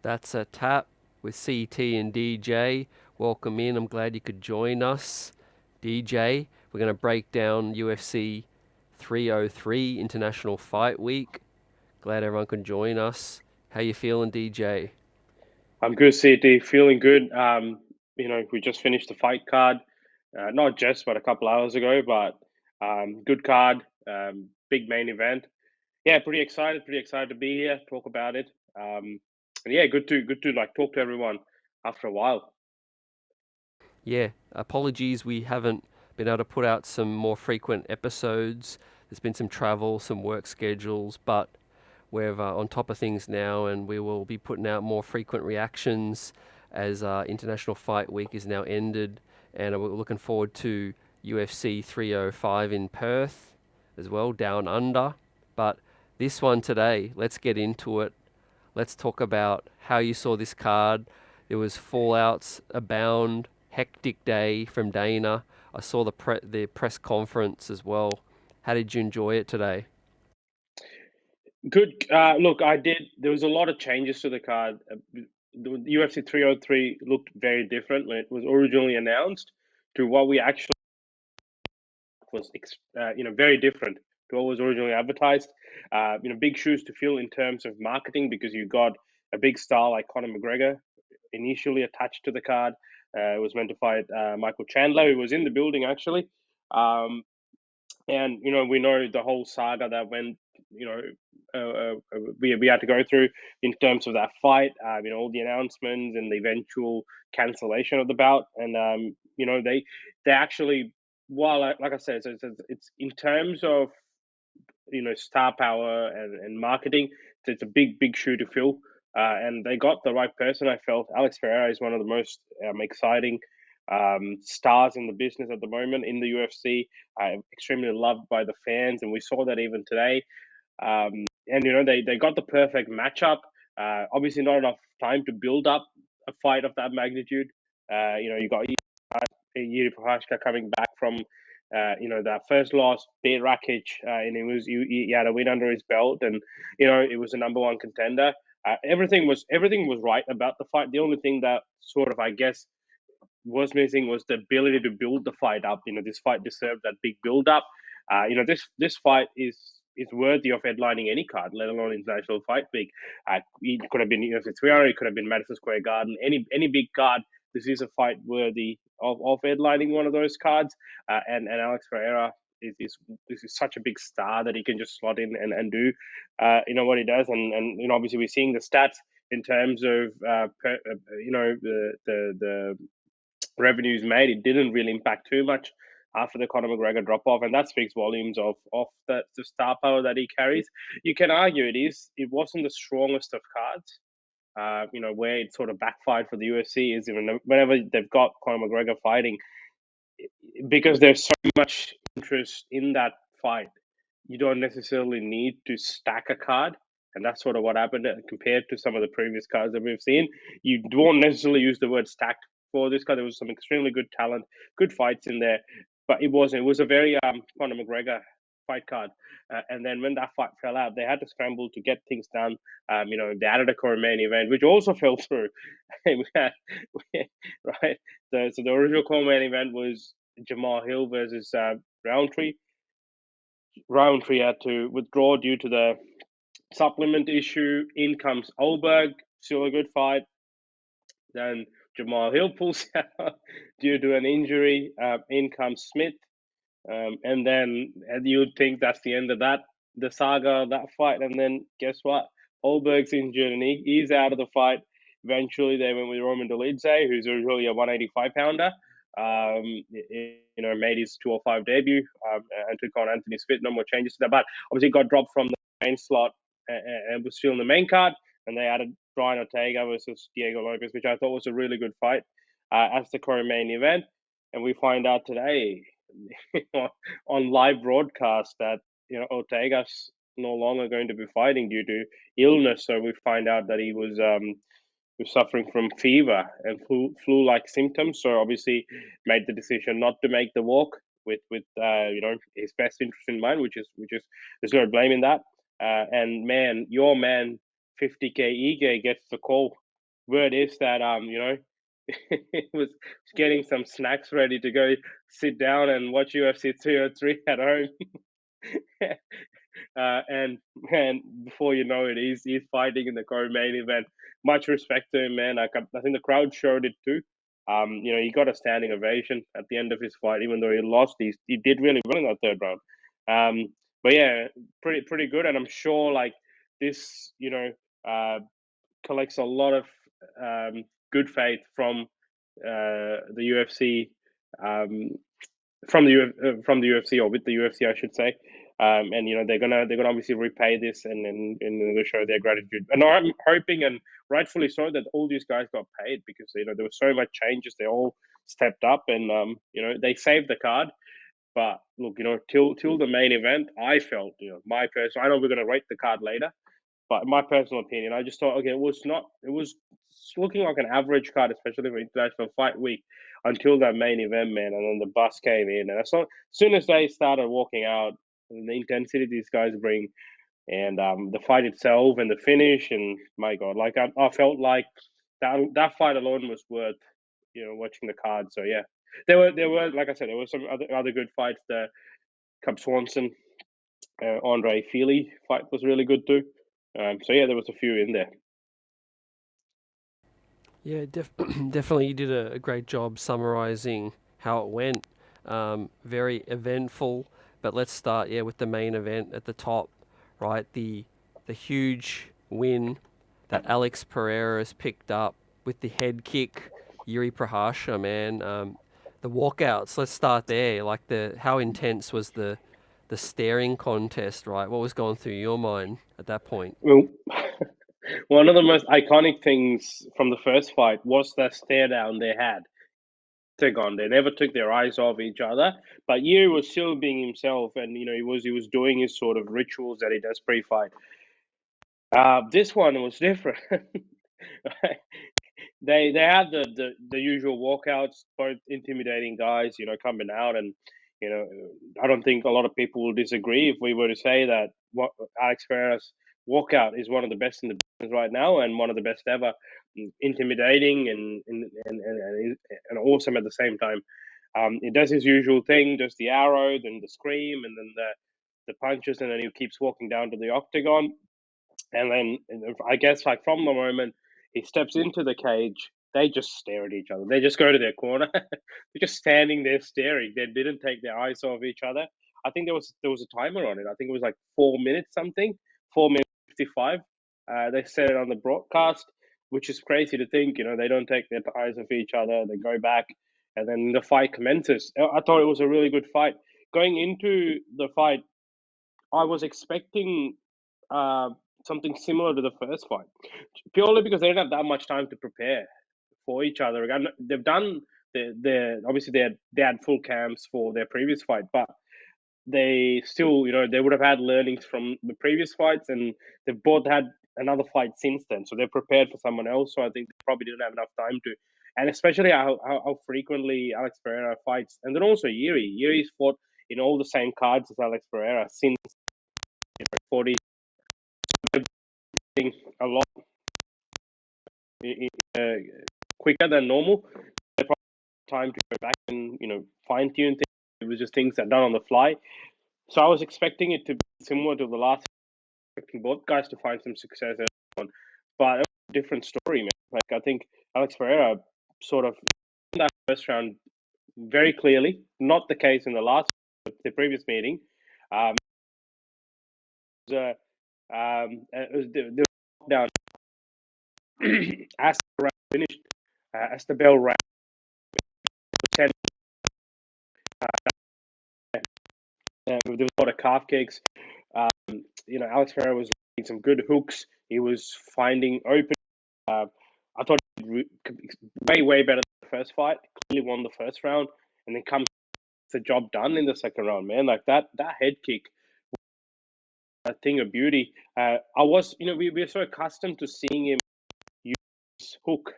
That's a tap with CT and DJ. Welcome in. I'm glad you could join us. DJ, we're going to break down UFC 303 International Fight Week. Glad everyone can join us. How you feeling, DJ? I'm good, CT. Feeling good. We just finished the fight card, not just, but a couple hours ago. But good card, big main event. Yeah, pretty excited. Pretty excited to be here, talk about it. And yeah, good to like talk to everyone after a while. Yeah, apologies we haven't been able to put out some more frequent episodes. There's been some travel, some work schedules, but we're on top of things now, and we will be putting out more frequent reactions as International Fight Week is now ended, and we're looking forward to UFC 305 in Perth as well, down under. But this one today, let's get into it. Let's talk about how you saw this card. There was fallouts abound, hectic day from Dana. I saw the press conference as well. How did you enjoy it today? Good. Look, I did. There was a lot of changes to the card. The UFC 303 looked very different when it was originally announced to what we actually was very different to what was originally advertised. Big shoes to fill in terms of marketing because you got a big star like Conor McGregor initially attached to the card. It was meant to fight Michael Chandler, who was in the building actually. Um, and we know the whole saga that went. We had to go through in terms of that fight. All the announcements and the eventual cancellation of the bout, and they actually, while like I said, it's in terms of star power and marketing. It's a big shoe to fill, and they got the right person. I felt Alex Pereira is one of the most exciting stars in the business at the moment in the UFC. Extremely loved by the fans, and we saw that even today. And they got the perfect matchup. Obviously, not enough time to build up a fight of that magnitude. You got Jiří Procházka coming back from that first loss, beat Rakic, and he had a win under his belt, and it was a number one contender. Everything was right about the fight. The only thing that sort of, I guess, was missing was the ability to build the fight up. This fight deserved that big build up. This fight is worthy of headlining any card, let alone International Fight Week. It could have been UFC 300, it could have been Madison Square Garden, any big card. This is a fight worthy of headlining one of those cards. And Alex Pereira is such a big star that he can just slot in and do what he does. And obviously we're seeing the stats in terms of the revenues made. It didn't really impact too much after the Conor McGregor drop off, and that speaks volumes of the star power that he carries. You can argue it wasn't the strongest of cards. Where it sort of backfired for the UFC is whenever they've got Conor McGregor fighting, because there's so much interest in that fight, you don't necessarily need to stack a card. And that's sort of what happened compared to some of the previous cards that we've seen. You don't necessarily use the word stacked for this card. There was some extremely good talent, good fights in there, but it wasn't. It was a very Conor McGregor fight card. And then when that fight fell out, they had to scramble to get things done. They added a core main event, which also fell through. Right. So the original core main event was Jamal Hill versus Roundtree. Roundtree had to withdraw due to the supplement issue. In comes Olberg, still a good fight. Then Jamal Hill pulls out due to an injury. In comes Smith. And then you'd think that's the end of the saga, that fight. And then guess what? Olberg's injured and he's out of the fight. Eventually, they went with Roman Dolidze, who's usually a 185-pounder. Made his 205 debut and took on Anthony Smith. No more changes to that. But obviously, got dropped from the main slot and was still in the main card. And they added Brian Ortega versus Diego Lopez, which I thought was a really good fight as the current main event. And we find out today on live broadcast that Ortega's no longer going to be fighting due to illness. So we find out that he was suffering from fever and flu-like symptoms. So obviously made the decision not to make the walk with his best interest in mind, which is there's no blame in that. And man, your man 50K Ige gets the call word is that he was getting some snacks ready to go sit down and watch UFC 203 at home. And before you know it, he's fighting in the co-main event. Much respect to him, man. I think the crowd showed it too. He got a standing ovation at the end of his fight, even though he lost. He did really well in that third round. But yeah, pretty good, and I'm sure like this, collects a lot of good faith from the UFC, um, from the UFC, or with the UFC, I should say. And they're gonna obviously repay this, and they'll show their gratitude. And I'm hoping, and rightfully so, that all these guys got paid, because there were so much changes. They all stepped up, and they saved the card. But look, till the main event, I felt, my personal. I know we're gonna rate the card later, but in my personal opinion, I just thought, okay, it was looking like an average card, especially for International Fight Week, until that main event, man. And then the bus came in, and as soon as they started walking out, and the intensity these guys bring, and the fight itself and the finish, and my God, like I felt like that fight alone was worth watching the card. So yeah, there were like I said, there were some other good fights. The Cub Swanson, Andre Feely fight was really good too. So yeah, there was a few in there. Yeah, definitely you did a great job summarizing how it went. Very eventful, but let's start with the main event at the top, right? The huge win that Alex Pereira has picked up with the head kick, Jiří Procházka, man. The walkouts. Let's start there. Like how intense was the staring contest, right? What was going through your mind at that point? Well, one of the most iconic things from the first fight was that stare down they had. They never took their eyes off each other, but Yu was still being himself, and he was doing his sort of rituals that he does pre-fight. This one was different. They had the usual walkouts, both intimidating guys, coming out, and I don't think a lot of people will disagree if we were to say that what Alex Pereira's walkout is one of the best in the business right now, and one of the best ever. Intimidating and awesome at the same time. He does his usual thing, just the arrow, then the scream, and then the punches, and then he keeps walking down to the octagon. And then I guess like from the moment he steps into the cage, they just stare at each other. They just go to their corner. They're just standing there staring. They didn't take their eyes off each other. I think there was a timer on it. I think it was like 4 minutes something, 4 minutes 55. They said it on the broadcast, which is crazy to think. They don't take their eyes off each other. They go back, and then the fight commences. I thought it was a really good fight. Going into the fight, I was expecting uh, something similar to the first fight, purely because they didn't have that much time to prepare for each other. And they've done obviously they had full camps for their previous fight, but they still, they would have had learnings from the previous fights, and they've both had another fight since then, so they're prepared for someone else. So I think they probably didn't have enough time to, and especially how frequently Alex Pereira fights, and then also Jiří. Jiří's fought in all the same cards as Alex Pereira since 40, a lot uh, quicker than normal. They probably had time to go back and fine tune things. It was just things that done on the fly. So I was expecting it to be similar to the last, expecting both guys to find some success on, but it was a different story, man. Like I think Alex Pereira sort of in that first round very clearly, not the case in the previous meeting. It was the down as the round finished, as the bell rang, 10. There was a lot of calf kicks. Alex Pereira was making some good hooks. He was finding open. I thought he way, way better than the first fight. Clearly won the first round, and then comes the job done in the second round, man. Like that head kick, a thing of beauty. We're so accustomed to seeing him use hook.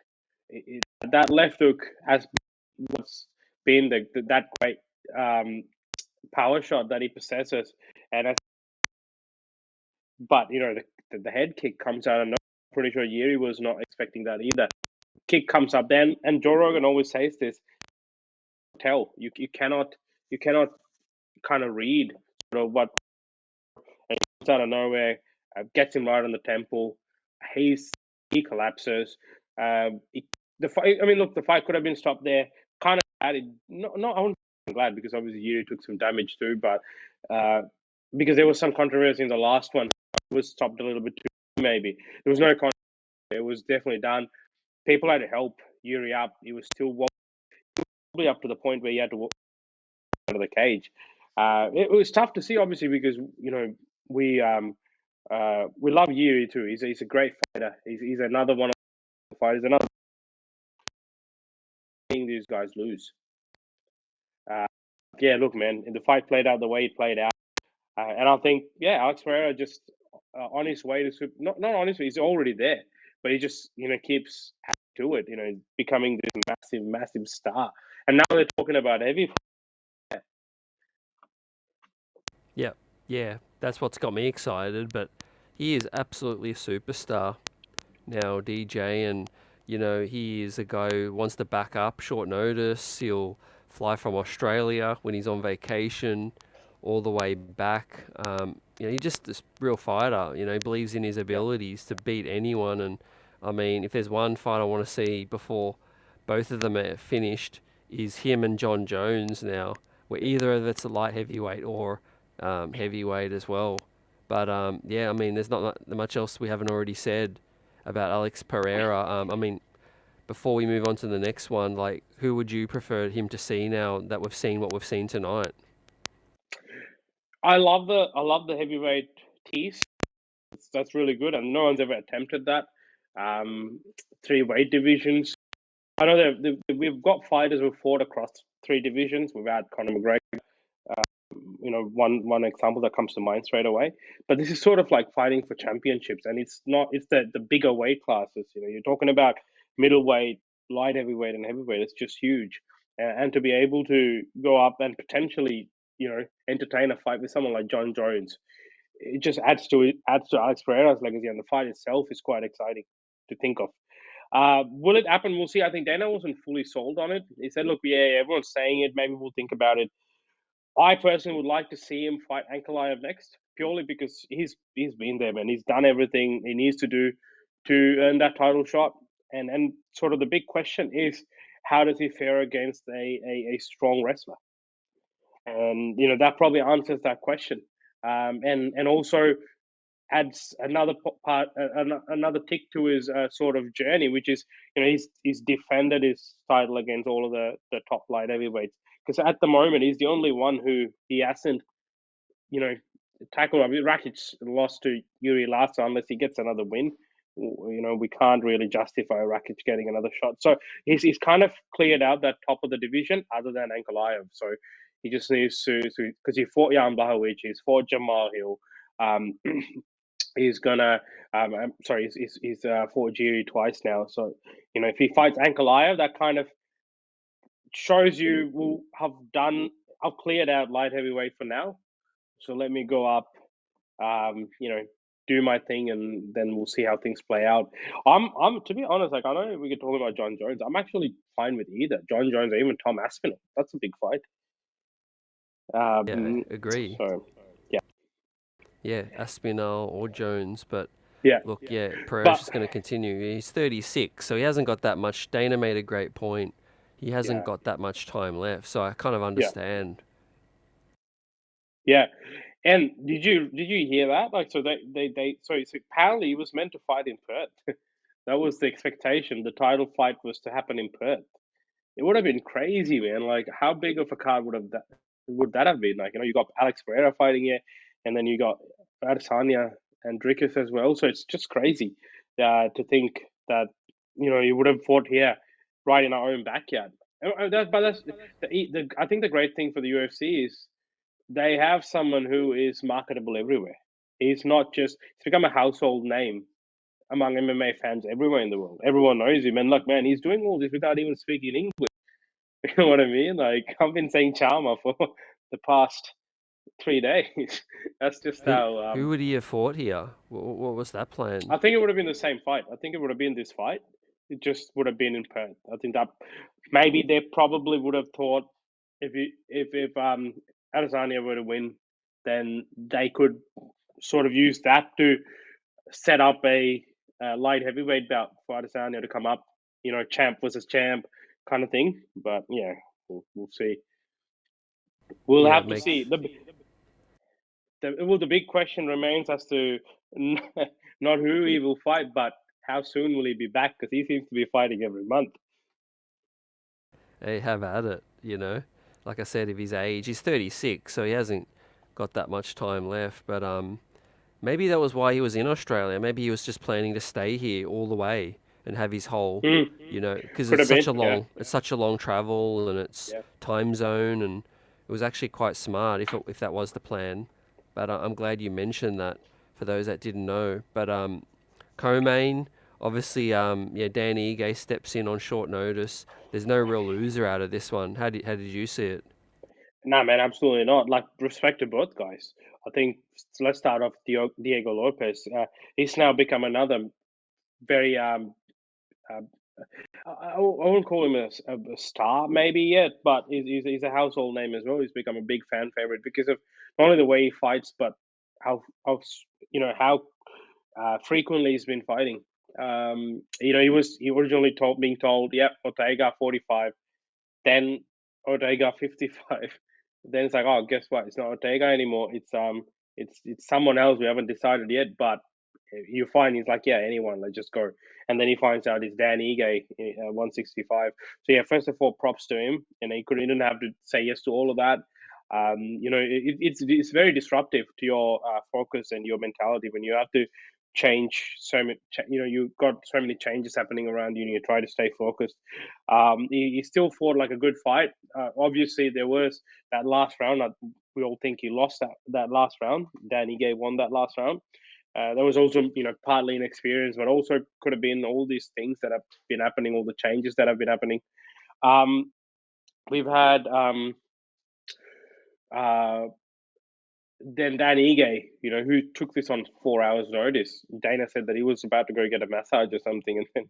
That left hook has what's been that great power shot that he possesses, and but the head kick comes out of nowhere pretty sure Jiří was not expecting that either. Kick comes up then, and Joe Rogan always says this: tell you cannot kind of read sort of what, and he comes out of nowhere, gets him right on the temple. He collapses. The fight. I mean, look, the fight could have been stopped there. Kind of glad. I'm glad because obviously Jiří took some damage too, but because there was some controversy in the last one, it was stopped a little bit too. Maybe there was no controversy. It was definitely done. People had to help Jiří up. He was still probably up to the point where he had to walk out of the cage. It was tough to see, obviously, because we love Jiří too. He's a great fighter. He's another one of the fighters. Another thing these guys lose. Yeah, look, man, the fight played out the way it played out, and I think Alex Pereira just on his way to not honestly, he's already there, but he just keeps to it. Becoming this massive star, and now they're talking about heavy. Yeah, that's what's got me excited. But he is absolutely a superstar now, DJ, and he is a guy who wants to back up short notice. He'll fly from Australia when he's on vacation all the way back. He's just this real fighter. He believes in his abilities to beat anyone. And I mean, if there's one fight I want to see before both of them are finished, is him and John Jones now, where either of it's a light heavyweight or heavyweight as well. But I mean, there's not much else we haven't already said about Alex Pereira. I mean, before we move on to the next one, like, who would you prefer him to see now that we've seen what we've seen tonight? I love the heavyweight tease. That's really good, and no one's ever attempted that. 3 weight divisions. I know that we've got fighters who fought across 3 divisions. We've had Conor McGregor. One example that comes to mind straight away. But this is sort of like fighting for championships, and it's the bigger weight classes. You're talking about middleweight, light heavyweight, and heavyweight. It's just huge, and to be able to go up and potentially entertain a fight with someone like John Jones, it just adds to Alex Pereira's legacy, and the fight itself is quite exciting to think of. Will it happen? We'll see. I think Dana wasn't fully sold on it. He said, "Look, yeah, everyone's saying it. Maybe we'll think about it." I personally would like to see him fight Ankalaev next, purely because he's been there, man. He's done everything he needs to do to earn that title shot. And sort of the big question is, how does he fare against a strong wrestler? And that probably answers that question. And also adds another part, another tick to his sort of journey, which is he's defended his title against all of the top light heavyweights. Because at the moment, he's the only one who he hasn't, tackled. I mean, Rakic lost to Jiří last time. Unless he gets another win, we can't really justify Rakic getting another shot. So he's kind of cleared out that top of the division, other than Ankalaev. So he just needs to, because he fought Jan Blachowicz, he's fought Jamal Hill. He's gonna, he's fought Jiří twice now. So if he fights Ankalaev, that kind of shows you will I've cleared out light heavyweight for now, so let me go up, do my thing, and then we'll see how things play out. I'm to be honest, like, I know we could talk about John Jones. I'm actually fine with either John Jones or even Tom Aspinall. That's a big fight. Yeah, agree. So Yeah, Aspinall or Jones, but yeah, look, Pereira's just going to continue. He's 36, so he hasn't got that much. Dana made a great point. He hasn't got that much time left, so I kind of understand. Yeah, and did you hear that? Like, so so apparently he was meant to fight in Perth. That was the expectation. The title fight was to happen in Perth. It would have been crazy, man. Like, how big of a card would that have been? Like, you got Alex Pereira fighting here, and then you got Adesanya and Dricus as well. So it's just crazy to think that you would have fought here, right in our own backyard. I think the great thing for the UFC is they have someone who is marketable everywhere. He's become a household name among MMA fans everywhere in the world. Everyone knows him. And look, man, he's doing all this without even speaking English. You know what I mean? Like, I've been saying Charmer for the past 3 days. That's just Who how. who would he have fought here? What was that plan? I think it would have been the same fight. I think it would have been this fight. It just would have been in Perth. I think that maybe they probably would have thought if Adesanya were to win, then they could sort of use that to set up a light heavyweight bout for Adesanya to come up. You know, champ versus champ kind of thing. But yeah, we'll see. We'll Yeah, have it to see. makes The big question remains as to not who he will fight, but how soon will he be back? Because he seems to be fighting every month. they have at it. Like I said, of his age, he's 36, so he hasn't got that much time left. But maybe that was why he was in Australia. Maybe he was just planning to stay here all the way and have his whole, Mm, because could it's have such been, a yeah, long travel and it's yeah. time zone, and it was actually quite smart if that was the plan. But I'm glad you mentioned that for those that didn't know. But co-main, obviously, yeah, Dan Ige steps in on short notice. There's no real loser out of this one. How did you see it? Nah, man, absolutely not. Like, respect to both guys. I think let's start off Diego Lopez. He's now become another very uh, I wouldn't call him a star maybe yet, but he's a household name as well. He's become a big fan favorite because of not only the way he fights, but how frequently he's been fighting. He originally being told, "Yep, Ortega 45," then Ortega 55. Then it's like, oh, guess what? It's not Ortega anymore. It's someone else. We haven't decided yet, but you find he's like, yeah, anyone, let's just go. And then he finds out it's Dan Ige, 165. So yeah, first of all, props to him. And he didn't have to say yes to all of that. It's very disruptive to your focus and your mentality when you have to change so many. You've got so many changes happening around you, and you try to stay focused. He still fought like a good fight. Obviously, there was that last round. We all think he lost that last round. Dan Ige won that last round. That was also, partly inexperience, but also could have been all these things that have been happening, all the changes that have been happening. Um, we've had uh, then Dan Ige, who took this on 4 hours' notice. Dana said that he was about to go get a massage or something, and then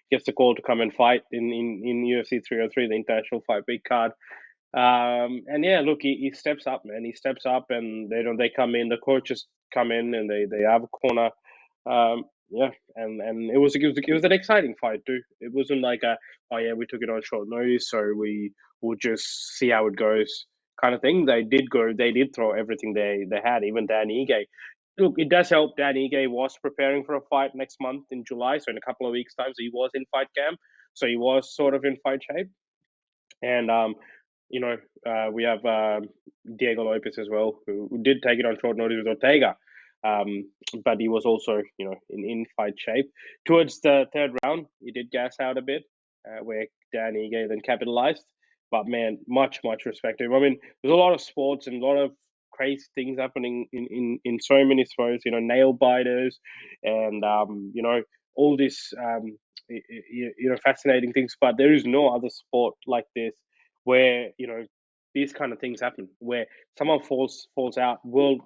he gets a call to come and fight in UFC 303, the International Fight Week card. And yeah, look, he steps up, man. He steps up, and they come in. The coaches come in, and they have a corner. Yeah, and it was an exciting fight too. It wasn't like oh yeah, we took it on short notice, so we will just see how it goes kind of thing. They did throw everything they had, even Dan Ige. Look, it does help. Dan Ige was preparing for a fight next month in July, so in a couple of weeks' time, so he was in fight camp, so he was sort of in fight shape. And you know, we have Diego Lopez as well, who did take it on short notice with Ortega, but he was also, in fight shape. Towards the third round, he did gas out a bit, where Dan Ige then capitalized. But man, much respect to him. I mean, there's a lot of sports and a lot of crazy things happening in so many sports. Nail biters, and all this fascinating things. But there is no other sport like this where these kind of things happen, where someone falls out, world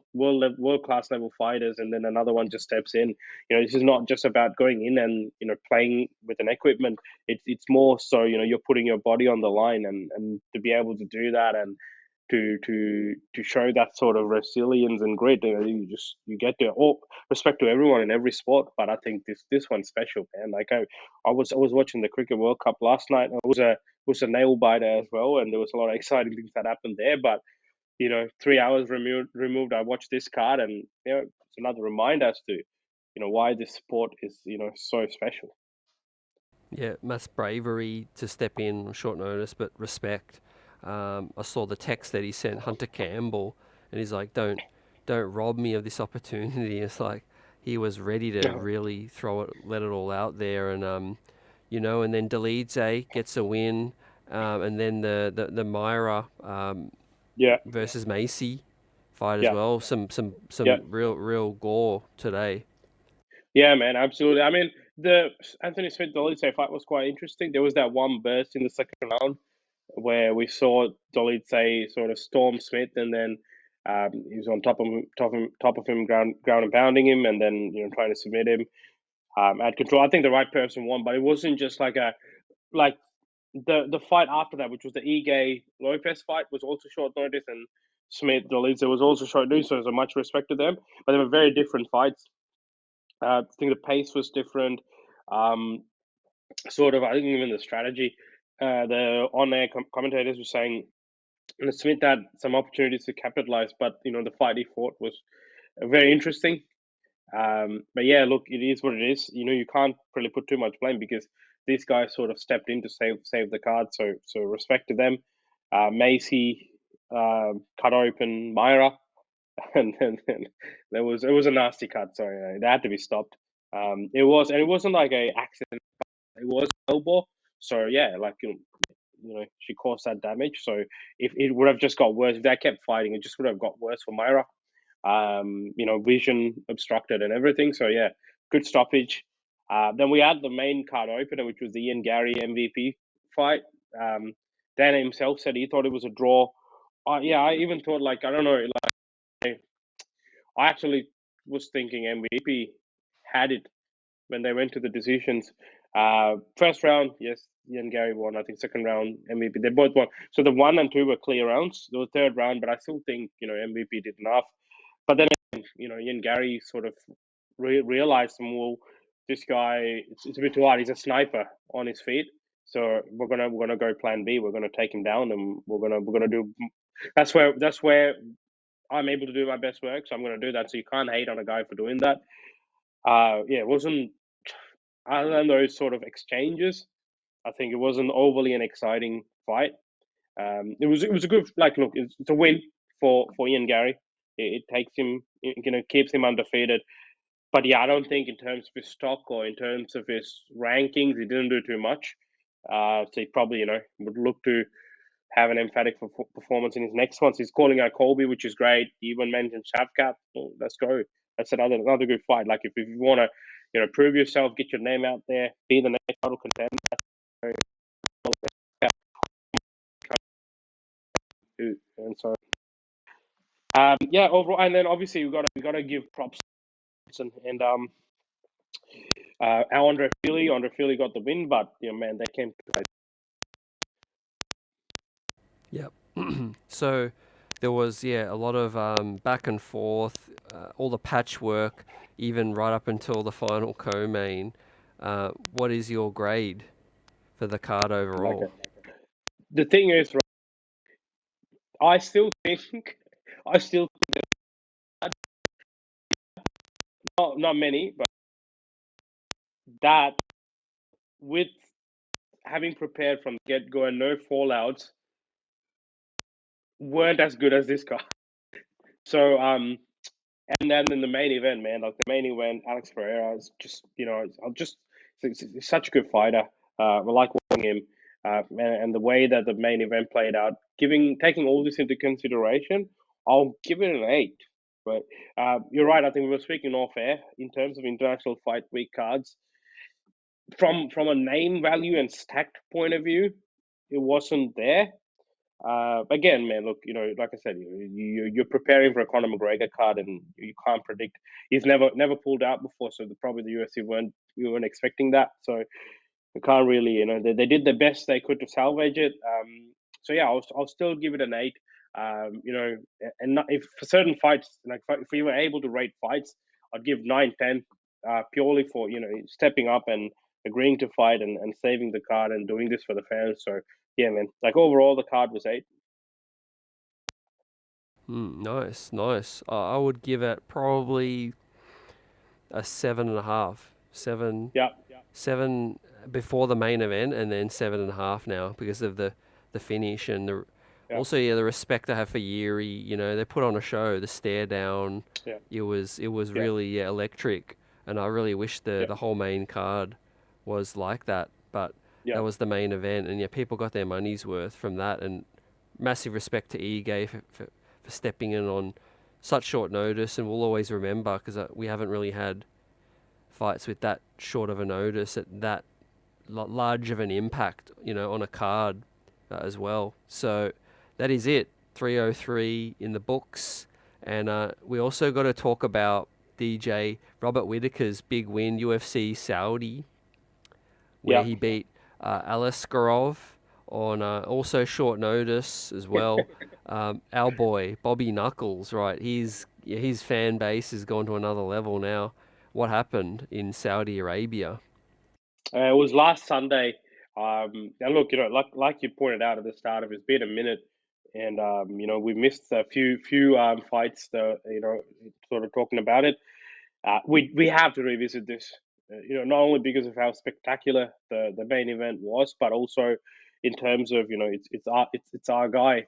class level fighters, and then another one just steps in. This is not just about going in and playing with an equipment. It's more so you're putting your body on the line, and to be able to do that, and to show that sort of resilience and grit. You get to all respect to everyone in every sport, but I think this one's special, man. Like I was watching the Cricket World Cup last night. It was a nail biter as well, and there was a lot of exciting things that happened there. But 3 hours removed, I watched this card, and it's another reminder as to why this sport is so special. Yeah, mass bravery to step in on short notice, but respect. I saw the text that he sent Hunter Campbell, and he's like, "Don't rob me of this opportunity." It's like he was ready to really let it all out there, and and then Delize gets a win, and then the Myra Yeah, versus Macy fight as yeah, well. yeah. Some real gore today. Yeah, man, absolutely. I mean, the Anthony Smith Dolce fight was quite interesting. There was that one burst in the second round where we saw Dolce sort of storm Smith, and then He was on top of him, ground and pounding him, and then trying to submit him. Had control. I think the right person won, but it wasn't just like the fight after that, which was the Ige Lopez fight, was also short notice, and Smith Dolizia was also short notice. So there's much respect to them, but they were very different fights. I think the pace was different. Um, I think even the strategy. The on-air commentators were saying Smith had some opportunities to capitalize, but the fight he fought was very interesting. But yeah, look, it is what it is. You can't really put too much blame because these guys sort of stepped in to save the card. So respect to them. Macy cut open Myra, and then it was a nasty cut. So it had to be stopped. It wasn't like a accident. It was elbow. So yeah, she caused that damage. So if it would have just got worse, if they kept fighting, it just would have got worse for Myra. Vision obstructed and everything. So yeah, good stoppage. Then we had the main card opener, which was the Ian Gary MVP fight. Dan himself said he thought it was a draw. Yeah, I even thought I don't know, I actually was thinking MVP had it when they went to the decisions. First round, yes, Ian Gary won. I think second round, MVP. They both won. So the 1 and 2 were clear rounds. The third round, but I still think MVP did enough. But then Ian Gary sort of realized, well, this guy, it's a bit too hard. He's a sniper on his feet. So we're gonna go plan B. We're gonna take him down, and we're gonna do. That's where I'm able to do my best work. So I'm gonna do that. So you can't hate on a guy for doing that. Yeah, it wasn't, other than those sort of exchanges, I think it wasn't overly an exciting fight. It was a good, look, it's a win for Ian Gary. It takes him, keeps him undefeated. But yeah, I don't think in terms of his stock or in terms of his rankings, he didn't do too much. So he probably, would look to have an emphatic performance in his next ones. He's calling out Colby, which is great. He even mentioned Shavkat. Well, let's go. That's another good fight. Like if you want to, prove yourself, get your name out there, be the next title contender. And so, yeah, overall, and then obviously we got to give props and Andre Fili got the win, but man, they came to play. Yep. So there was, a lot of back and forth, all the patchwork, even right up until the final co-main. What is your grade for the card overall? Okay. The thing is, I still think, not many, but that with having prepared from the get go and no fallouts, weren't as good as this guy. So and then in the main event, man, like the main event, Alex Pereira is just, he's such a good fighter. We like watching him, and the way that the main event played out, taking all this into consideration, I'll give it an 8. But you're right. I think we were speaking off air in terms of international fight week cards. From a name value and stacked point of view, it wasn't there. Again, man, look, like I said, you're preparing for a Conor McGregor card, and you can't predict. He's never pulled out before, so probably the UFC weren't expecting that. So you can't really, they did the best they could to salvage it. So yeah, I'll still give it an 8. And not, if for certain fights, like if we were able to rate fights, I'd give 9, 10, purely for stepping up and agreeing to fight and saving the card and doing this for the fans. So yeah, man, like overall the card was 8. Nice, nice. I would give it probably a 7.5. Yeah, 7 before the main event, and then 7.5 now because of the finish and yeah, also the respect I have for Jiří. They put on a show. The stare down, yeah, it was yeah, really electric, and I really wish yeah, the whole main card was like that. But yeah, that was the main event, and people got their money's worth from that. And massive respect to Ige for stepping in on such short notice, and we'll always remember because we haven't really had fights with that short of a notice at that large of an impact, on a card as well. So that is it. 303 in the books. And we also got to talk about DJ Robert Whittaker's big win, UFC Saudi, where Yeah. he beat Alaskarov on also short notice as well. Our boy Bobby Knuckles, right? His fan base has gone to another level now. What happened in Saudi Arabia? It was last Sunday. And look, like you pointed out at the start of it, it's been a minute, and we missed a few fights. Sort of talking about it. We have to revisit this. Not only because of how spectacular the main event was, but also in terms of it's our guy.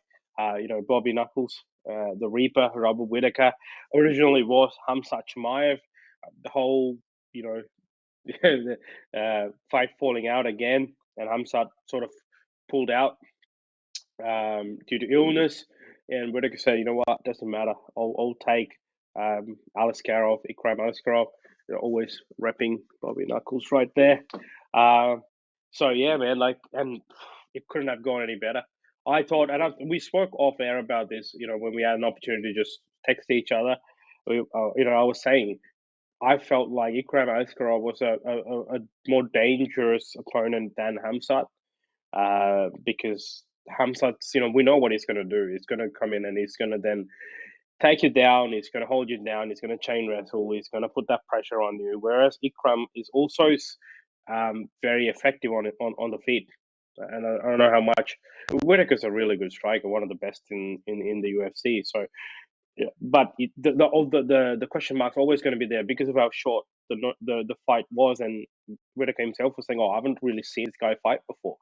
Bobby Knuckles, the Reaper, Robert Whittaker. Originally was Hamzat Chimaev. The whole you know the fight falling out again, and Hamzat sort of pulled out due to illness. And Whittaker said, "You know what? Doesn't matter. I'll take Ikram Aliskerov. Always repping Bobby Knuckles right there. Uh, so yeah, man, and it couldn't have gone any better. I thought, and we spoke off air about this. When we had an opportunity to just text each other, I was saying I felt like Ikram Aliskerov was a more dangerous opponent than Hamzat because Hamzat's, we know what he's going to do. He's going to come in and he's going to then take you down. He's going to hold you down. He's going to chain wrestle. He's going to put that pressure on you. Whereas Ikram is also very effective on the feet. And I don't know how much. Whittaker's a really good striker, one of the best in the UFC. So, yeah, but the question mark's always going to be there because of how short the fight was, and Whittaker himself was saying, "Oh, I haven't really seen this guy fight before."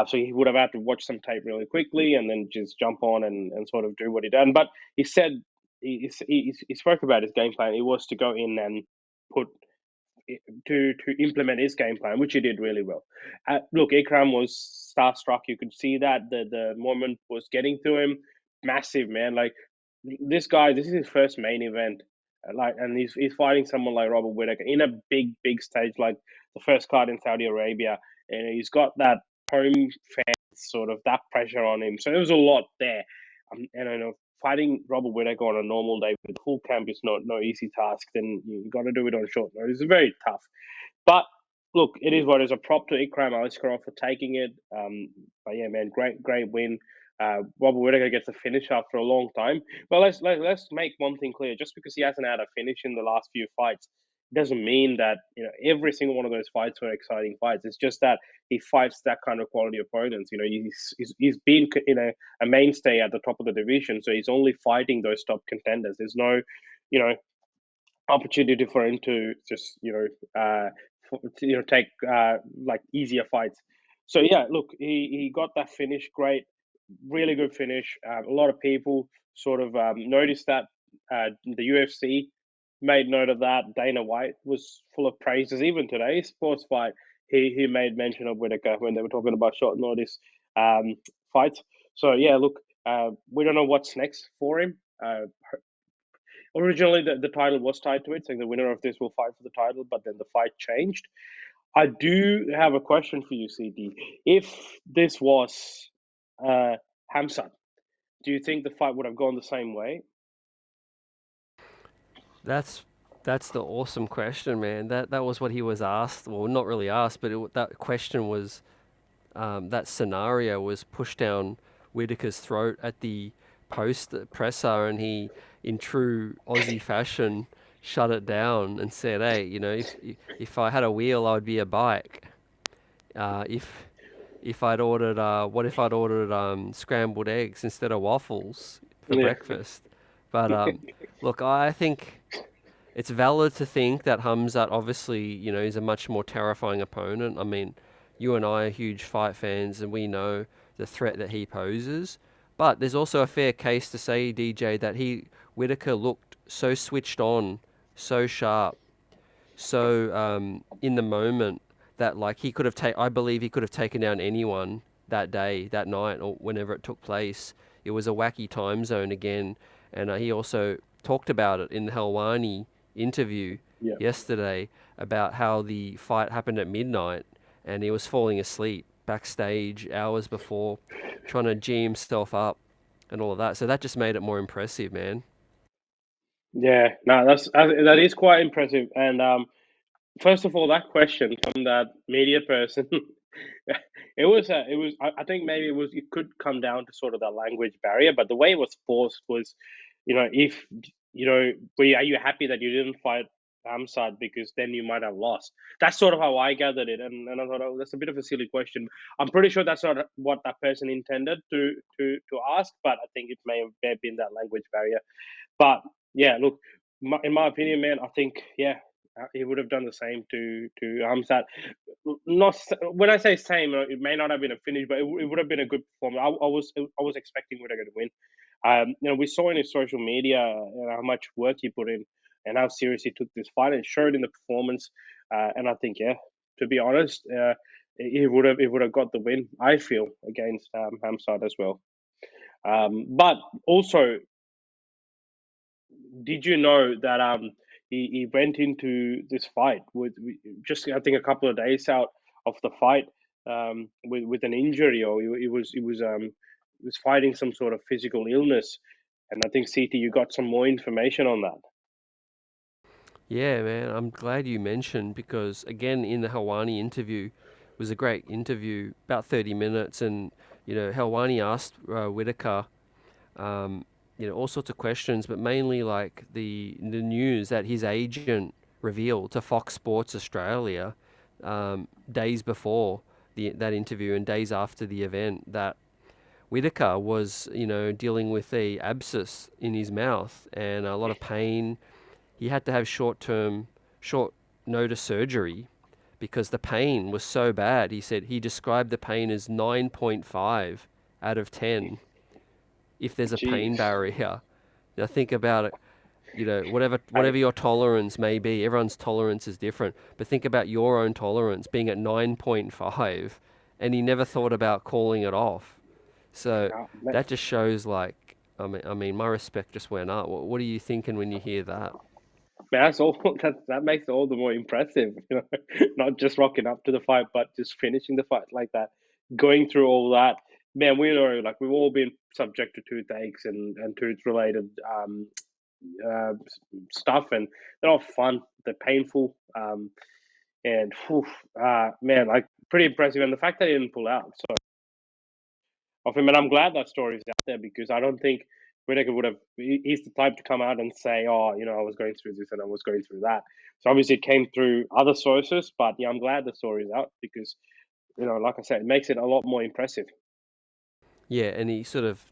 So he would have had to watch some tape really quickly and then just jump on and sort of do what he done. But he said he spoke about his game plan. It was to go in and put to implement his game plan, which he did really well. Look, Ikram was starstruck. You could see that the moment was getting to him. Massive, man. Like this guy, this is his first main event. And he's fighting someone like Robert Whittaker in a big stage, like the first card in Saudi Arabia, and he's got that home fans sort of that pressure on him. So there was a lot there. And I know fighting Robert Whittaker on a normal day with full camp is no easy task. Then you got to do it on short notice. It's very tough. But look, it is what is a prop to Ikram Aliskerov for taking it. But yeah, man, great win. Robert Whittaker gets a finish after a long time. But let's make one thing clear: just because he hasn't had a finish in the last few fights, doesn't mean that every single one of those fights were exciting fights. It's just that he fights that kind of quality opponents. He's been a mainstay at the top of the division, so he's only fighting those top contenders. There's no, opportunity for him to just take like easier fights. So yeah, look, he got that finish, great, really good finish. A lot of people sort of noticed that. The UFC made note of that. Dana White was full of praises. Even today's sports fight, he made mention of Whittaker when they were talking about short notice fights. So yeah, look, we don't know what's next for him. Originally, the title was tied to it, saying the winner of this will fight for the title, but then the fight changed. I do have a question for you, CD. If this was Hamzat, do you think the fight would have gone the same way? That's that's the awesome question, man. That was what he was asked. Well, not really asked, but that question was that scenario was pushed down Whitaker's throat at the post presser, and he, in true Aussie fashion, shut it down and said, "Hey, if I had a wheel, I'd be a bike. If I'd ordered, what if I'd ordered scrambled eggs instead of waffles for Yeah, breakfast?" But look, I think it's valid to think that Hamzat obviously, is a much more terrifying opponent. I mean, you and I are huge fight fans, and we know the threat that he poses. But there's also a fair case to say, DJ, that Whitaker looked so switched on, so sharp, so in the moment that like I believe he could have taken down anyone that day, that night, or whenever it took place. It was a wacky time zone again, and he also talked about it in the Helwani interview yeah. yesterday about how the fight happened at midnight, and he was falling asleep backstage hours before, trying to G himself up and all of that. So that just made it more impressive, man. Yeah, no, that is quite impressive. And first of all, that question from that media person, it was. I think maybe it could come down to sort of that language barrier, but the way it was forced was, if are you happy that you didn't fight Hamzat because then you might have lost? That's sort of how I gathered it, and I thought, oh, that's a bit of a silly question. I'm pretty sure that's not what that person intended to ask, but I think it may have been that language barrier. But yeah, look, in my opinion, man, I think he would have done the same to Hamzat. Not when I say same, it may not have been a finish, but it would have been a good performance. I was expecting Whittaker to win. We saw in his social media how much work he put in and how serious he took this fight, and showed in the performance. And I think, yeah, to be honest, he would have got the win. I feel against Hamzat as well. But also, did you know that he went into this fight with just, I think, a couple of days out of the fight, with an injury, or he was fighting some sort of physical illness, and I think, CT, you got some more information on that. Yeah, man, I'm glad you mentioned because again in the Helwani interview it was a great interview, about 30 minutes, and Helwani asked Whittaker, um, all sorts of questions, but mainly like the news that his agent revealed to Fox Sports Australia, days before that interview and days after the event, that Whittaker was, dealing with a abscess in his mouth and a lot of pain. He had to have short notice surgery because the pain was so bad. He said he described the pain as 9.5 out of 10 if there's a pain Jeez. barrier. Now think about it, whatever your tolerance may be, everyone's tolerance is different. But think about your own tolerance being at 9.5, and he never thought about calling it off. So Man, that just shows, like, I mean, my respect just went up. What are you thinking when you hear that? that's all. That makes it all the more impressive. Not just rocking up to the fight, but just finishing the fight like that, going through all that. Man, we know, like, we've all been subject to toothaches and tooth related uh, stuff, and they're not fun. They're painful, and whew, man, like, pretty impressive. And the fact that he didn't pull out so of him, and I'm glad that story's out there, because I don't think Whittaker would have. He's the type to come out and say, "Oh, I was going through this and I was going through that." So obviously, it came through other sources, but yeah, I'm glad the story's out, because like I said, it makes it a lot more impressive. Yeah, and he sort of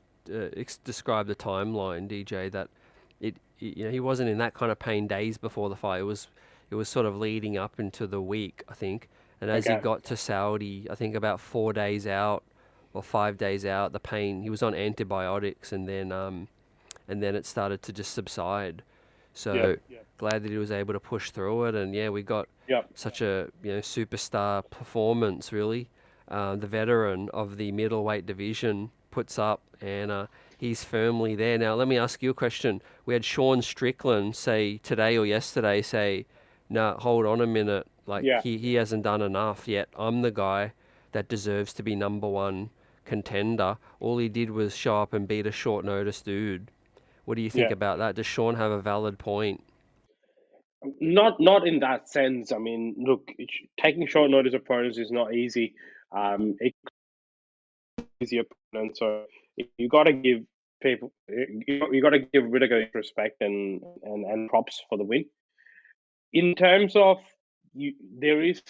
described the timeline, DJ, that he wasn't in that kind of pain days before the fight. It was sort of leading up into the week, I think. And as he Okay. got to Saudi, I think about 4 days out or 5 days out, the pain, he was on antibiotics, and then it started to just subside. Yep. So glad that he was able to push through it, and yeah, we got Yep. such a superstar performance, really. The veteran of the middleweight division puts up, and he's firmly there. Now, let me ask you a question. We had Sean Strickland say today or yesterday, say, "No, hold on a minute. Like Yeah. he hasn't done enough yet. I'm the guy that deserves to be number one contender. All he did was show up and beat a short notice dude." What do you think Yeah. about that? Does Sean have a valid point? Not in that sense. I mean, look, taking short notice opponents is not easy. It's easy opponent, so you got to give you got to give Whittaker respect and props for the win. In terms of, you, there is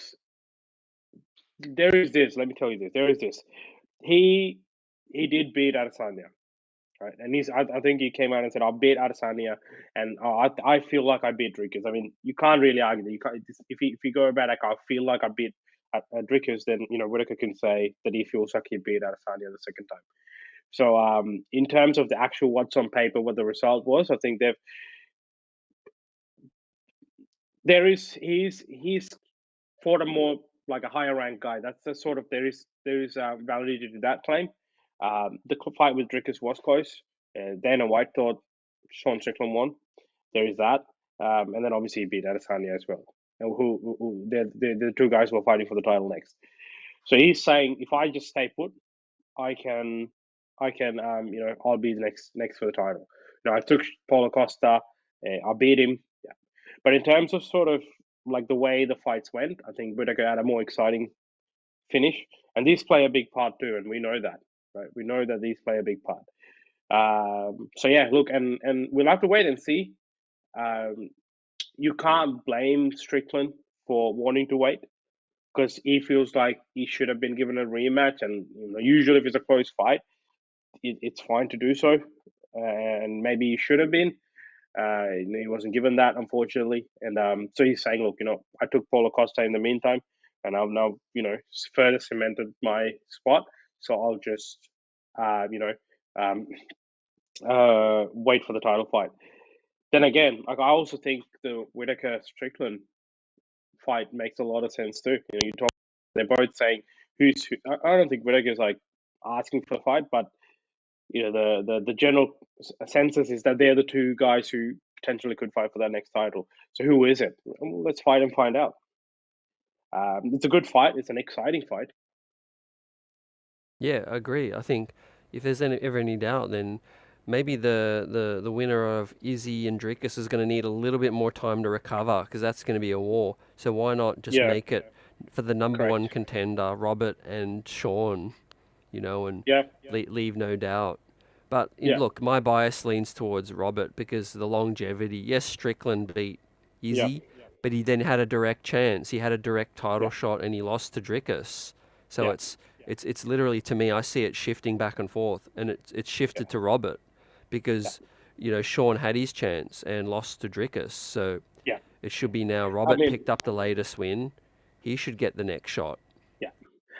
this. Let me tell you this. There is this. He he did beat Adesanya, right? And I think he came out and said, "I beat Adesanya, and I feel like I beat Dricus." I mean, you can't really argue that. You can't, if you go about like, "I feel like I beat Dricus," then Whittaker can say that he feels like he beat Adesanya the second time. So, in terms of the actual what's on paper, what the result was, I think he's fought a more, like, a higher ranked guy. That's the sort of, there is validity to that claim. The fight with Dricus was close. Dana White thought Sean Strickland won. There is that, and then obviously he beat Adesanya as well. And who the two guys who are fighting for the title next. So he's saying, if I just stay put, I can, I'll be the next for the title. I took Paulo Costa, I beat him. Yeah. But in terms of sort of like the way the fights went, I think Whittaker had a more exciting finish, and these play a big part too, and we know that, right? We know that these play a big part. So yeah, look, and we'll have to wait and see. Um, you can't blame Strickland for wanting to wait because he feels like he should have been given a rematch, and usually if it's a close fight, it's fine to do so, and maybe he should have been. He wasn't given that, unfortunately, and so he's saying, "Look, I took Paulo Costa in the meantime, and I've now, further cemented my spot. So I'll just, uh, you know, um, wait for the title fight." Then again, like I also think the Whittaker Strickland fight makes a lot of sense too. You talk, they're both saying who's who. I don't think Whittaker's like asking for the fight, but the general census is that they're the two guys who potentially could fight for that next title. So who is it? Well, let's fight and find out. It's a good fight. It's an exciting fight. Yeah, I agree. I think if there's ever any doubt, then maybe the winner of Izzy and Dricus is going to need a little bit more time to recover because that's going to be a war. So why not just Yeah, make it for the number one correct. contender, Robert and Sean, and Yeah, leave no doubt. But yeah, look, my bias leans towards Robert because the longevity. Yes, Strickland beat yeah, Izzy, but he then had a direct chance. He had a direct yeah, title shot and he lost to Dricus. So yeah, it's literally, to me, I see it shifting back and forth, and it's yeah, shifted to Robert yeah, because Sean had his chance and lost to Dricus. So yeah. it should be now I Robert mean, picked up the latest win. He should get the next shot. yeah,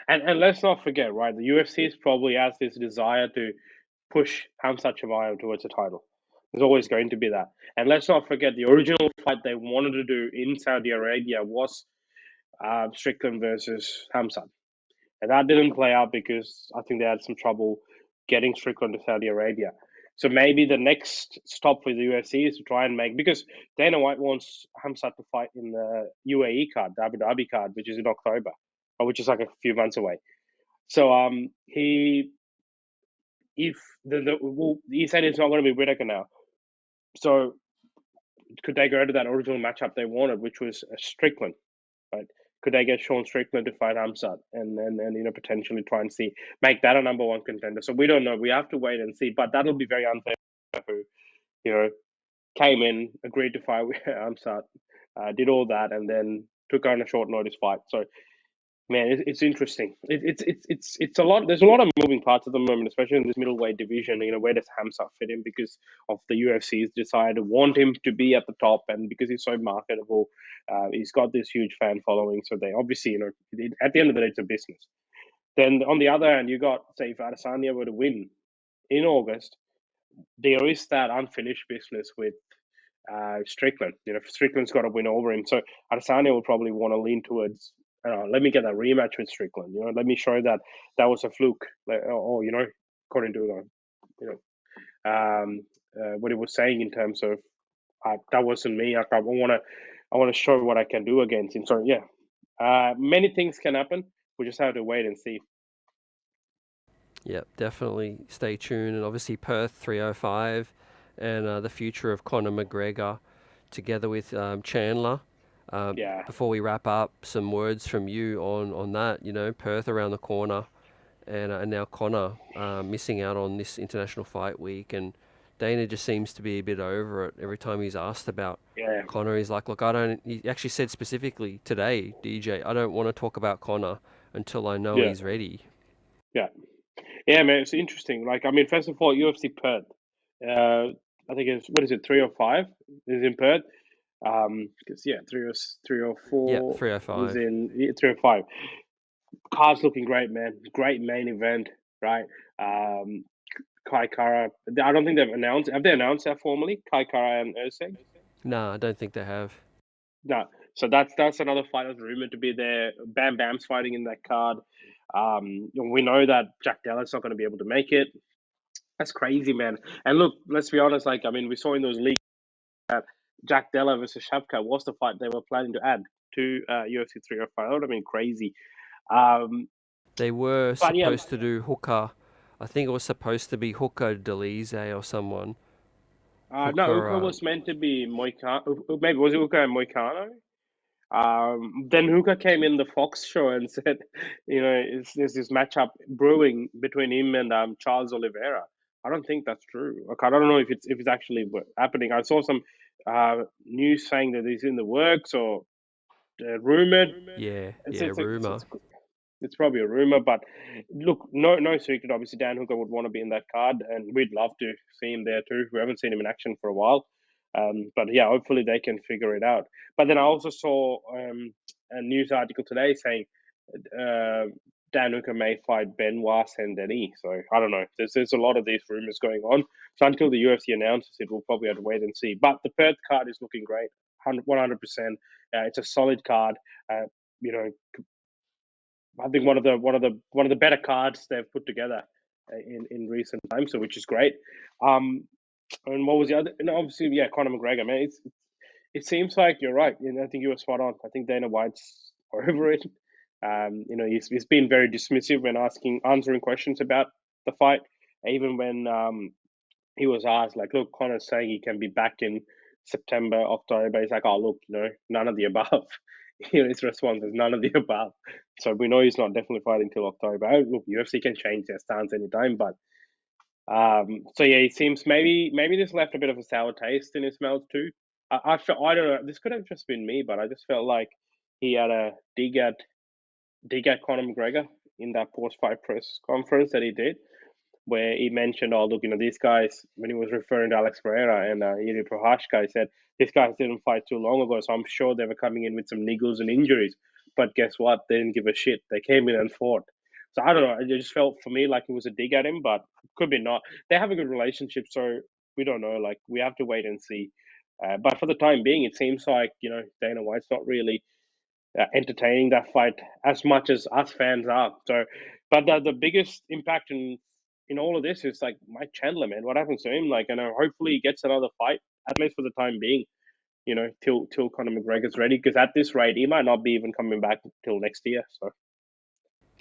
and let's not forget, right? The UFC probably has this desire to push Hamzat Chimaev towards a title. There's always going to be that. And let's not forget the original fight they wanted to do in Saudi Arabia was Strickland versus Hamzat. And that didn't play out because I think they had some trouble getting Strickland to Saudi Arabia. So maybe the next stop for the UFC is to try and make, because Dana White wants Hamzat to fight in the UAE card, the Abu Dhabi card, which is in October, or which is like a few months away. So he if well, he said it's not going to be Whittaker now. So could they go to that original matchup they wanted, which was a Strickland, right? Could they get Sean Strickland to fight Hamzat and potentially try and make that a number one contender? So we don't know. We have to wait and see. But that'll be very unfair. Who you know came in, agreed to fight with Hamzat, did all that, and then took on a short notice fight. So man, it's interesting. It's a lot. There's a lot of moving parts at the moment, especially in this middleweight division. Where does Hamzat fit in because of the UFC's desire to want him to be at the top, and because he's so marketable, he's got this huge fan following. So they obviously, at the end of the day, it's a business. Then on the other hand, you got, say, if Adesanya were to win in August, there is that unfinished business with Strickland. Strickland's got to win over him. So Adesanya will probably want to lean towards, let me get that rematch with Strickland. Let me show that that was a fluke. According to what he was saying in terms of that wasn't me. I want to show what I can do against him. So yeah, many things can happen. We just have to wait and see. Yep, definitely stay tuned. And obviously Perth 305 and the future of Conor McGregor together with Chandler. Yeah, Before we wrap up, some words from you on that. Perth around the corner, and now Conor missing out on this international fight week. And Dana just seems to be a bit over it. Every time he's asked about yeah, Conor, he's like, look, I don't. He actually said specifically today, DJ, I don't want to talk about Conor until I know yeah, he's ready. yeah. Yeah, man, it's interesting. Like, I mean, first of all, UFC Perth. I think it's, what is it, 305 is in Perth. Because yeah, 304 Yep, is 305. in 305. Card's looking great, man. Great main event, right? Um, Kai Kara. I don't think they've announced. Have they announced that formally? Kai Kara and Erceg? Nah, I don't think they have. No. So that's another fight that's rumored to be there. Bam Bam's fighting in that card. We know that Jack Della's not going to be able to make it. That's crazy, man. And look, let's be honest. Like, I mean, we saw in those leaks that Jack Della versus Shavkat was the fight they were planning to add to UFC 305. That would have been crazy. Um, They were but yeah, supposed to do Hooker. I think it was supposed to be Hooker Delize or someone. No, Hooker. Uka was meant to be Moicano. Maybe was it Uka and Moicano? Then Hooker came in the Fox show and said, there's this matchup brewing between him and Charles Oliveira. I don't think that's true. Like, I don't know if it's actually happening. I saw some news saying that he's in the works or rumored. Yeah, It's yeah, it's it's, rumor. it's it's probably a rumor, but look, no secret. Obviously, Dan Hooker would want to be in that card, and we'd love to see him there too. We haven't seen him in action for a while, but yeah, hopefully they can figure it out. But then I also saw a news article today saying uh, Dan Hooker may fight Benoit Saint-Denis. So I don't know. There's a lot of these rumors going on. So until the UFC announces it, we'll probably have to wait and see. But the Perth card is looking great, 100%. It's a solid card. You know, I think one of the better cards they've put together in recent times, so which is great. Um, and what was the other? And obviously, yeah, Conor McGregor, man. It seems like you're right. I think you were spot on. I think Dana White's over it. He's been very dismissive when answering questions about the fight, even when he was asked, like, look, Connor's saying he can be back in September, October. He's like, oh, look, none of the above. His response is none of the above. So we know he's not definitely fighting till October. Look, UFC can change their stance anytime, but so yeah, it seems maybe this left a bit of a sour taste in his mouth too. I don't know. This could have just been me, but I just felt like he had a dig at Conor McGregor in that post-fight press conference that he did, where he mentioned, oh, look, these guys, when he was referring to Alex Pereira and Jiří Procházka, he said, these guys didn't fight too long ago, so I'm sure they were coming in with some niggles and injuries. But guess what? They didn't give a shit. They came in and fought. So I don't know. It just felt for me like it was a dig at him, but could be not. They have a good relationship, so we don't know. Like, we have to wait and see. But for the time being, it seems like, Dana White's not really entertaining that fight as much as us fans are. So, but the biggest impact in all of this is like Mike Chandler, man. What happens to him? Like, hopefully he gets another fight, at least for the time being. Till Conor McGregor's ready, because at this rate, he might not be even coming back till next year. So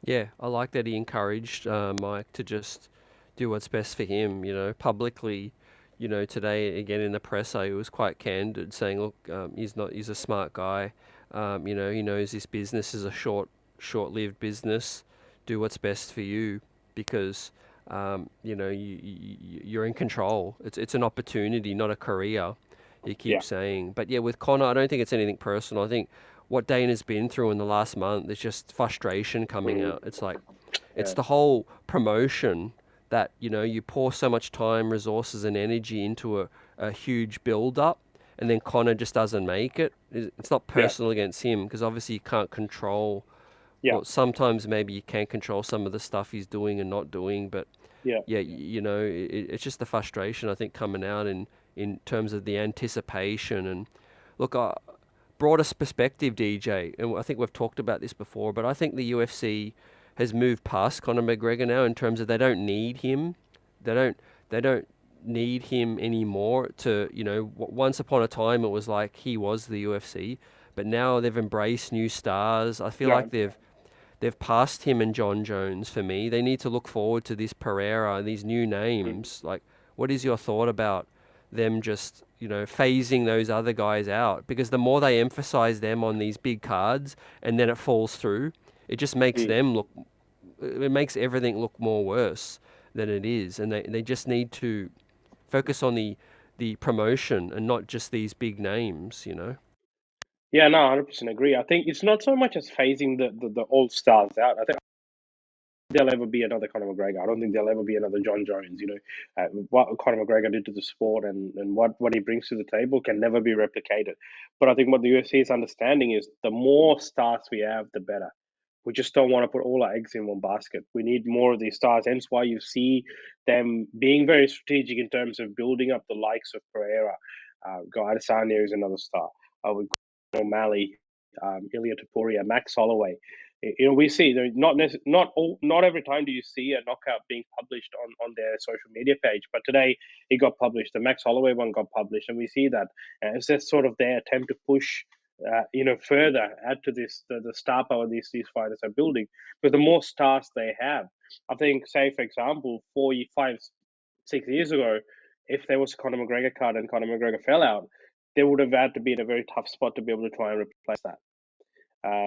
Yeah, I like that he encouraged Mike to just do what's best for him. Publicly. Today again in the presser, he was quite candid, saying, "Look, he's a smart guy. He knows this business is a short-lived business. Do what's best for you, because you're in control. It's an opportunity, not a career." He yeah, keeps saying, but yeah, with Connor, I don't think it's anything personal. I think what Dana's been through in the last month, there's just frustration coming mm, out. It's like, it's yeah, the whole promotion that, you pour so much time, resources, and energy into a huge build up, and then Connor just doesn't make it. It's not yeah, personal against him, because obviously you can't control, yeah, well, sometimes maybe you can control some of the stuff he's doing and not doing, but yeah, yeah, it's just the frustration, I think, coming out in terms of the anticipation. And look, broadest perspective, DJ, and I think we've talked about this before, but I think the UFC has moved past Conor McGregor now in terms of they don't need him. They don't need him anymore to, once upon a time it was like he was the UFC, but now they've embraced new stars. I feel yeah. like they've passed him and John Jones for me. They need to look forward to this Pereira and these new Mm. names. Like, what is your thought about them just, phasing those other guys out? Because the more they emphasize them on these big cards and then it falls through, it just makes Mm. them look, it makes everything look more worse than it is. And they just need to focus on the promotion and not just these big names. Yeah, no, 100% agree. I think it's not so much as phasing the old stars out. I think there'll ever be another Conor McGregor. I don't think there'll ever be another John Jones. What Conor McGregor did to the sport and what he brings to the table can never be replicated. But I think what the UFC is understanding is the more stars we have, the better. We just don't want to put all our eggs in one basket. We need more of these stars. Hence why you see them being very strategic in terms of building up the likes of Pereira. Guy Adesanya is another star. We've got O'Malley, Ilya Taporia, Max Holloway. We see not every time do you see a knockout being published on their social media page, but today it got published. The Max Holloway one got published, and we see that it's just sort of their attempt to push, further add to this the star power these fighters are building. Because the more stars they have, I think, say for example, 4, 5, 6 years ago, if there was a Conor McGregor card and Conor McGregor fell out, they would have had to be in a very tough spot to be able to try and replace that.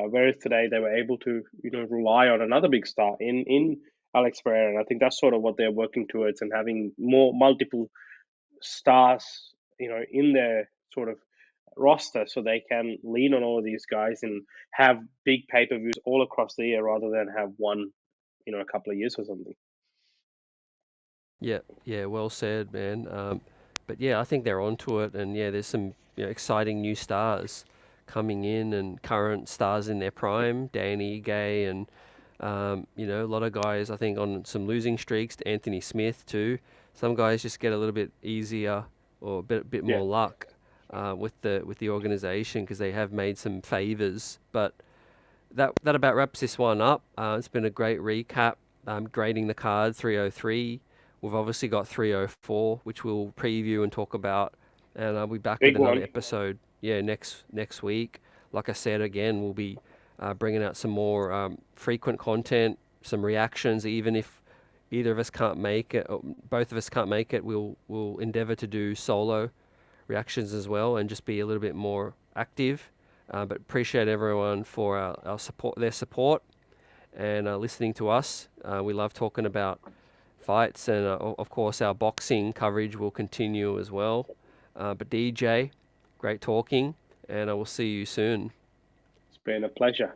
Whereas today they were able to, rely on another big star in Alex Pereira, and I think that's sort of what they're working towards, and having more multiple stars, in their sort of roster, so they can lean on all of these guys and have big pay per views all across the year rather than have one, a couple of years or something. Yeah, yeah, well said, man. But yeah, I think they're onto it, and yeah, there's some exciting new stars coming in, and current stars in their prime, Danny Gay, and a lot of guys I think on some losing streaks. Anthony Smith too. Some guys just get a little bit easier or a bit Yeah, more luck with the organization because they have made some favors. But that about wraps this one up. It's been a great recap. Grading the card 303. We've obviously got 304, which we'll preview and talk about, and I'll be back with big another one. episode. Yeah, next week. Like I said again, we'll be bringing out some more frequent content, some reactions. Even if either of us can't make it, or both of us can't make it, we'll endeavour to do solo reactions as well, and just be a little bit more active. But appreciate everyone for our support, their support, and listening to us. We love talking about fights, and of course our boxing coverage will continue as well. But DJ, great talking, and I will see you soon. It's been a pleasure.